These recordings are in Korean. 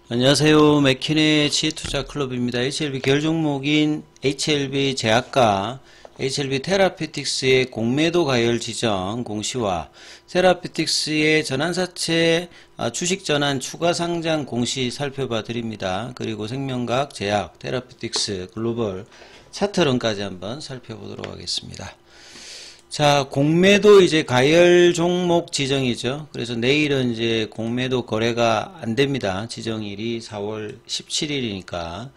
안녕하세요. 맥키네 지투자클럽입니다. HLB 계열 종목인 HLB 제약과 HLB 테라피틱스의 공매도 가열 지정 공시와 테라피틱스의 전환사채 주식 전환 추가 상장 공시 살펴봐 드립니다. 그리고 생명과학, 제약, 테라피틱스, 글로벌 차트론까지 한번 살펴보도록 하겠습니다. 자, 공매도 이제 가열 종목 지정이죠. 그래서 내일은 이제 공매도 거래가 안 됩니다. 지정일이 4월 17일이니까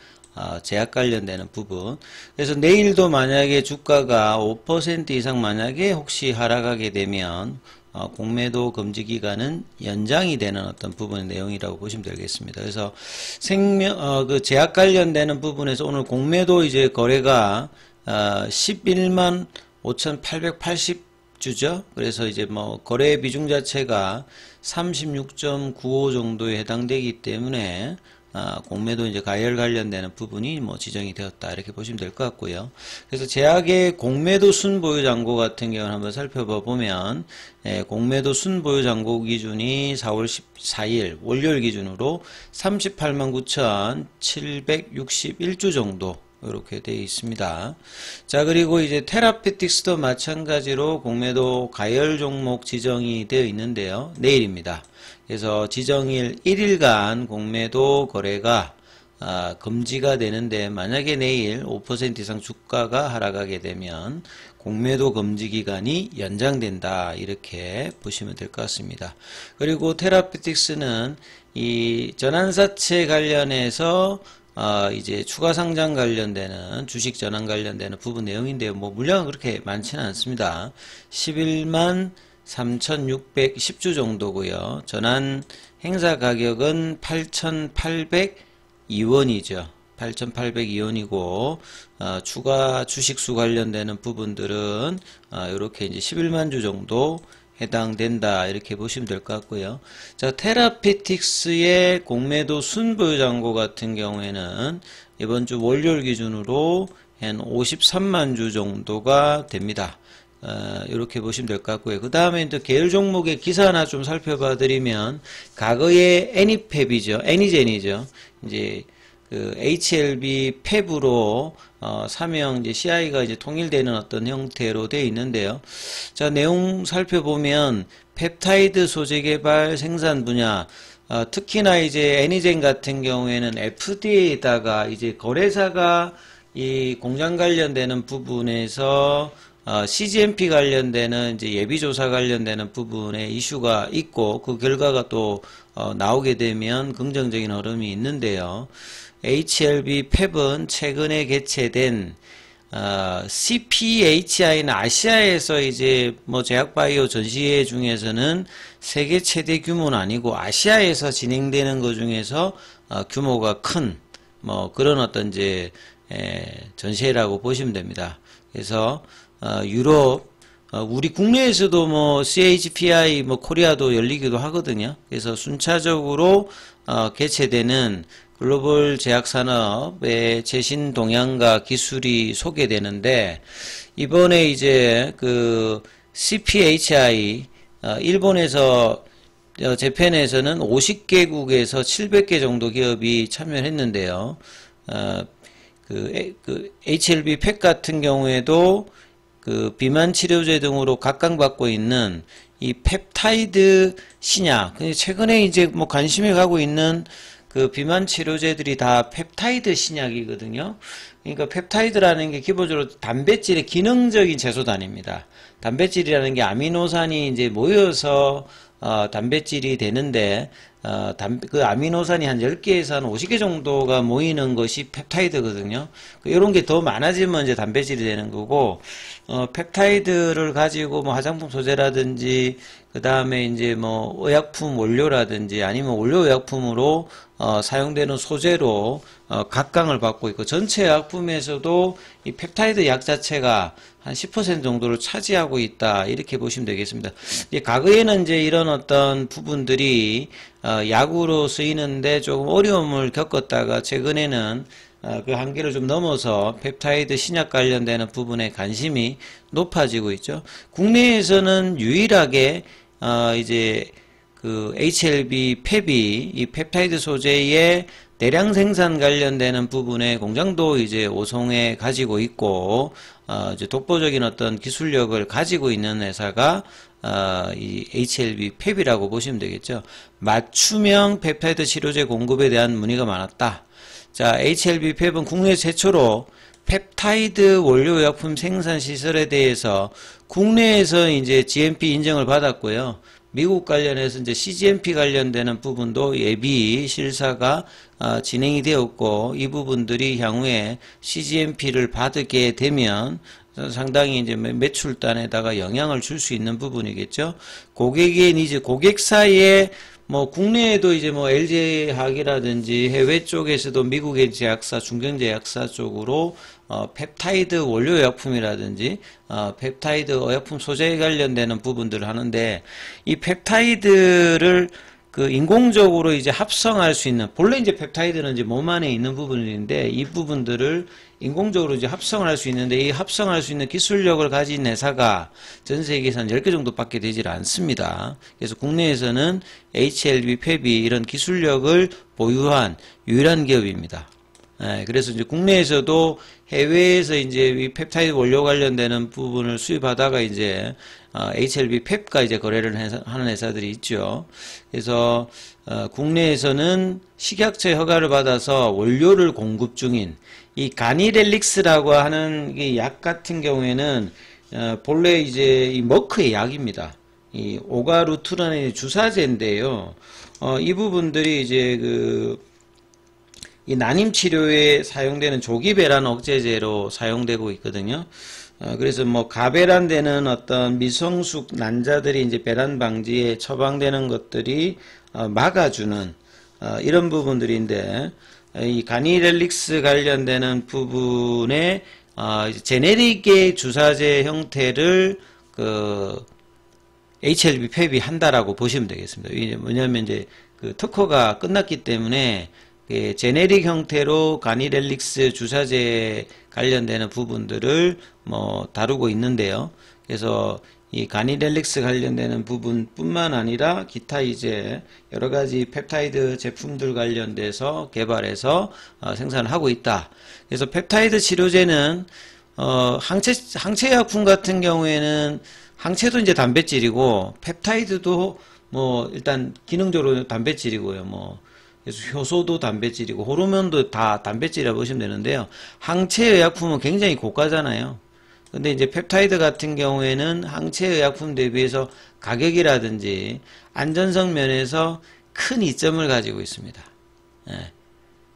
제약 관련되는 부분. 그래서 내일도 만약에 주가가 5% 이상 만약에 혹시 하락하게 되면 공매도 금지 기간은 연장이 되는 어떤 부분의 내용이라고 보시면 되겠습니다. 그래서 그 제약 관련되는 부분에서 오늘 공매도 이제 거래가 11만 5,880주죠. 그래서 이제 뭐 거래 비중 자체가 36.95 정도에 해당되기 때문에 공매도 이제 가열 관련되는 부분이 뭐 지정이 되었다 이렇게 보시면 될 것 같고요. 그래서 제약의 공매도 순보유 잔고 같은 경우는 한번 살펴봐 보면 공매도 순보유 잔고 기준이 4월 14일 월요일 기준으로 38만 9,761주 정도 이렇게 되어 있습니다. 자, 그리고 이제 테라피틱스도 마찬가지로 공매도 가열 종목 지정이 되어 있는데요. 내일입니다. 그래서 지정일 1일간 공매도 거래가 금지가 되는데 만약에 내일 5% 이상 주가가 하락하게 되면 공매도 금지 기간이 연장된다 이렇게 보시면 될 것 같습니다. 그리고 테라피틱스는 이 전환사채 관련해서 이제 추가 상장 관련되는 주식 전환 관련되는 부분 내용인데요. 뭐 물량은 그렇게 많지는 않습니다. 11만 3,610주 정도고요. 전환 행사 가격은 8,802원이죠. 8,802원이고 추가 주식수 관련되는 부분들은 이렇게 이제 11만 주 정도 해당된다 이렇게 보시면 될 것 같고요. 자, 테라피틱스의 공매도 순보유 잔고 같은 경우에는 이번 주 월요일 기준으로 한 53만 주 정도가 됩니다. 이렇게 보시면 될 것 같고요. 그 다음에 또 계열 종목의 기사 하나 좀 살펴봐 드리면 과거의 애니펩이죠. 애니젠이죠. 이제 그 HLB 펩으로 사명 이제 CI가 이제 통일되는 어떤 형태로 되어 있는데요. 자, 내용 살펴보면 펩타이드 소재 개발 생산 분야 특히나 이제 애니젠 같은 경우에는 FDA에다가 이제 거래사가 이 공장 관련되는 부분에서 CGMP 관련되는 이제 예비조사 관련되는 부분에 이슈가 있고 그 결과가 또 나오게 되면 긍정적인 흐름이 있는데요. HLB 펩은 최근에 개최된 CPHI는 아시아에서 이제 뭐 제약바이오 전시회 중에서는 세계 최대 규모는 아니고 아시아에서 진행되는 것 중에서 규모가 큰 뭐 그런 어떤 이제 전시회라고 보시면 됩니다. 그래서 유럽 우리 국내에서도 뭐 CHPI 뭐 코리아도 열리기도 하거든요. 그래서 순차적으로 개최되는 글로벌 제약산업의 최신 동향과 기술이 소개되는데 이번에 이제 그 CPHI 일본에서 재팬에서는 50개국에서 700개 정도 기업이 참여했는데요. 그 HLB 팩 같은 경우에도 그 비만 치료제 등으로 각광받고 있는 이 펩타이드 신약, 최근에 이제 뭐 관심이 가고 있는 그 비만 치료제들이 다 펩타이드 신약이거든요. 그러니까 펩타이드라는 게 기본적으로 단백질의 기능적인 채소단입니다. 단백질이라는 게 아미노산이 이제 모여서 단백질이 되는데 그 아미노산이 한 10개에서 한 50개 정도가 모이는 것이 펩타이드거든요. 이런 게 더 많아지면 이제 단백질이 되는 거고 펩타이드를 가지고 뭐 화장품 소재라든지 그 다음에 이제 뭐 의약품 원료라든지 아니면 원료 의약품으로 사용되는 소재로 각광을 받고 있고 전체 의약품에서도 이 펩타이드 약 자체가 한 10% 정도를 차지하고 있다 이렇게 보시면 되겠습니다. 과거에는 이제 이런 어떤 부분들이 약으로 쓰이는데 조금 어려움을 겪었다가 최근에는 그 한계를 좀 넘어서 펩타이드 신약 관련되는 부분에 관심이 높아지고 있죠. 국내에서는 유일하게 이제 그 HLB 펩이 이 펩타이드 소재의 대량 생산 관련되는 부분에 공장도 이제 오송에 가지고 있고, 이제 독보적인 어떤 기술력을 가지고 있는 회사가 이 HLB 펩이라고 보시면 되겠죠. 맞춤형 펩타이드 치료제 공급에 대한 문의가 많았다. 자, HLB 펩은 국내 최초로 펩타이드 원료의약품 생산 시설에 대해서 국내에서 이제 GMP 인정을 받았고요. 미국 관련해서 이제 CGMP 관련되는 부분도 예비 실사가 진행이 되었고, 이 부분들이 향후에 CGMP를 받게 되면 상당히 이제 매출단에다가 영향을 줄 수 있는 부분이겠죠. 고객의 니즈, 고객사의 뭐 국내에도 이제 뭐 LG화학이라든지 해외 쪽에서도 미국의 제약사, 중견제약사 쪽으로 펩타이드 원료의약품이라든지 펩타이드 의약품 소재에 관련되는 부분들을 하는데, 이 펩타이드를 그 인공적으로 이제 합성할 수 있는, 본래 이제 펩타이드는 이제 몸 안에 있는 부분인데 이 부분들을 인공적으로 이제 합성을 할 수 있는데, 이 합성할 수 있는 기술력을 가진 회사가 전 세계에서 한 10개 정도밖에 되질 않습니다. 그래서 국내에서는 HLB 펩이 이런 기술력을 보유한 유일한 기업입니다. 그래서 이제 국내에서도 해외에서 이제 이 펩타이드 원료 관련되는 부분을 수입하다가 이제 HLB 펩과 이제 거래를 하는 회사들이 있죠. 그래서 국내에서는 식약처 허가를 받아서 원료를 공급 중인 이 가니렐릭스라고 하는 이 약 같은 경우에는 본래 이제 이 머크의 약입니다. 이 오가루트라는 주사제인데요. 이 부분들이 이제 이 난임 치료에 사용되는 조기배란 억제제로 사용되고 있거든요. 그래서 뭐 가배란되는 어떤 미성숙 난자들이 이제 배란 방지에 처방되는 것들이 막아주는 이런 부분들인데, 이 가니렐릭스 관련되는 부분에 제네릭의 주사제 형태를 그 HLB 펩이 한다라고 보시면 되겠습니다. 왜냐하면 이제 그 특허가 끝났기 때문에 제네릭 형태로 가니렐릭스 주사제 관련되는 부분들을 뭐 다루고 있는데요. 그래서 이 가니렐릭스 관련되는 부분뿐만 아니라 기타 이제 여러 가지 펩타이드 제품들 관련돼서 개발해서 생산을 하고 있다. 그래서 펩타이드 치료제는 항체약품 같은 경우에는 항체도 이제 단백질이고, 펩타이드도 뭐 일단 기능적으로 단백질이고요. 뭐 그래서 효소도 단백질이고 호르몬도 다 단백질이라고 보시면 되는데요. 항체의약품은 굉장히 고가잖아요. 근데 이제 펩타이드 같은 경우에는 항체의약품 대비해서 가격이라든지 안전성 면에서 큰 이점을 가지고 있습니다.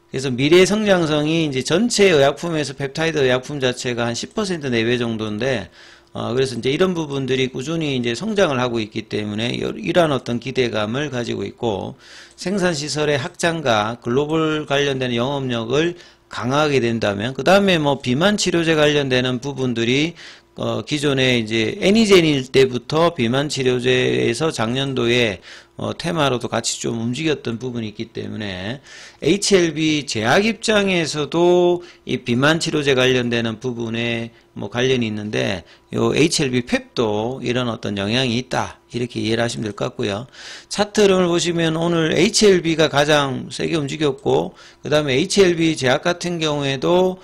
그래서 미래 성장성이 이제 전체 의약품에서 펩타이드 의약품 자체가 한 10% 내외 정도인데, 그래서 이제 이런 부분들이 꾸준히 이제 성장을 하고 있기 때문에 이러한 어떤 기대감을 가지고 있고, 생산시설의 확장과 글로벌 관련되는 영업력을 강화하게 된다면, 그 다음에 뭐 비만 치료제 관련되는 부분들이 기존에 이제 애니젠일 때부터 비만 치료제에서 작년도에 테마로도 같이 좀 움직였던 부분이 있기 때문에 HLB 제약 입장에서도 이 비만 치료제 관련되는 부분에 뭐 관련이 있는데, 요 HLB 펩도 이런 어떤 영향이 있다, 이렇게 이해를 하시면 될 것 같고요. 차트 흐름을 보시면 오늘 HLB가 가장 세게 움직였고, 그 다음에 HLB 제약 같은 경우에도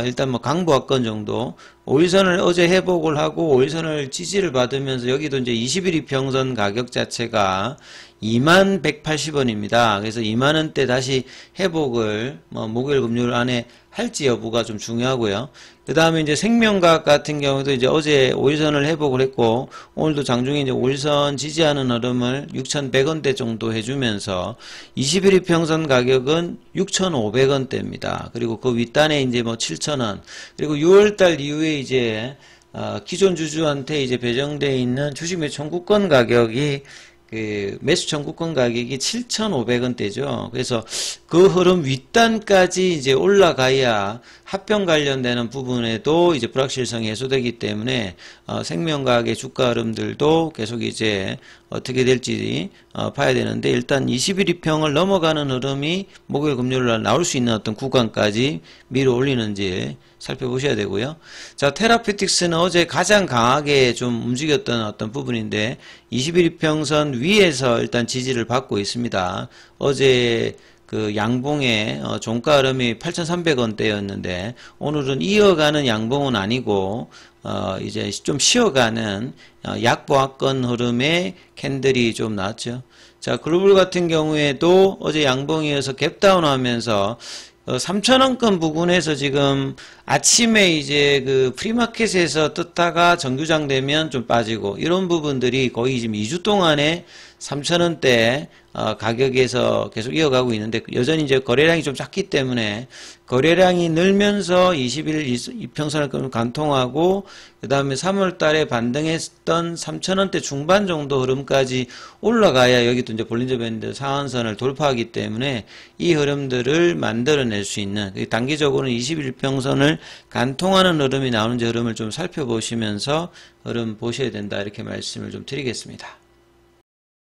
일단 뭐 강보합권 정도 5일선을 어제 회복을 하고 5일선을 지지를 받으면서 여기도 이제 21 이평선 가격 자체가 2180원입니다. 그래서 2만원대 다시 회복을 뭐 목요일 금요일 안에 할지 여부가 좀 중요하고요. 그 다음에 이제 생명과학 같은 경우도 이제 어제 5일선을 회복을 했고, 오늘도 장중에 이제 5일선 지지하는 흐름을 6,100원대 정도 해주면서 21이평선 가격은 6,500원대입니다. 그리고 그 윗단에 이제 뭐 7,000원, 그리고 6월달 이후에 이제 기존 주주한테 이제 배정되어 있는 주식 매수 청구권 가격이 매수 청구권 가격이 7,500원대죠. 그래서 그 흐름 윗단까지 이제 올라가야 합병 관련되는 부분에도 이제 불확실성이 해소되기 때문에 생명과학의 주가 흐름들도 계속 이제 어떻게 될지 봐야 되는데, 일단 21이평을 넘어가는 흐름이 목요일 금요일 날 나올 수 있는 어떤 구간까지 밀어 올리는지 살펴보셔야 되고요. 자, 테라피틱스는 어제 가장 강하게 좀 움직였던 어떤 부분인데 21이평선 2000선을 위에서 일단 지지를 받고 있습니다. 어제 그 양봉의 종가 흐름이 8,300원대였는데 오늘은 이어가는 양봉은 아니고 이제 좀 쉬어가는 약보합권 흐름의 캔들이 좀 나왔죠. 자, 글로벌 같은 경우에도 어제 양봉이어서 갭다운 하면서 3,000원권 부근에서 지금 아침에 이제 그 프리마켓에서 떴다가 정규장 되면 좀 빠지고 이런 부분들이 거의 지금 2주 동안에 3,000원대 가격에서 계속 이어가고 있는데 여전히 이제 거래량이 좀 작기 때문에 거래량이 늘면서 20일 이평선을 관통하고 그 다음에 3월 달에 반등했던 3,000원대 중반 정도 흐름까지 올라가야 여기도 이제 볼린저 밴드 상한선을 돌파하기 때문에 이 흐름들을 만들어낼 수 있는 단기적으로는 21 평선을 관통하는 흐름이 나오는지 흐름을 좀 살펴보시면서 흐름 보셔야 된다 이렇게 말씀을 좀 드리겠습니다.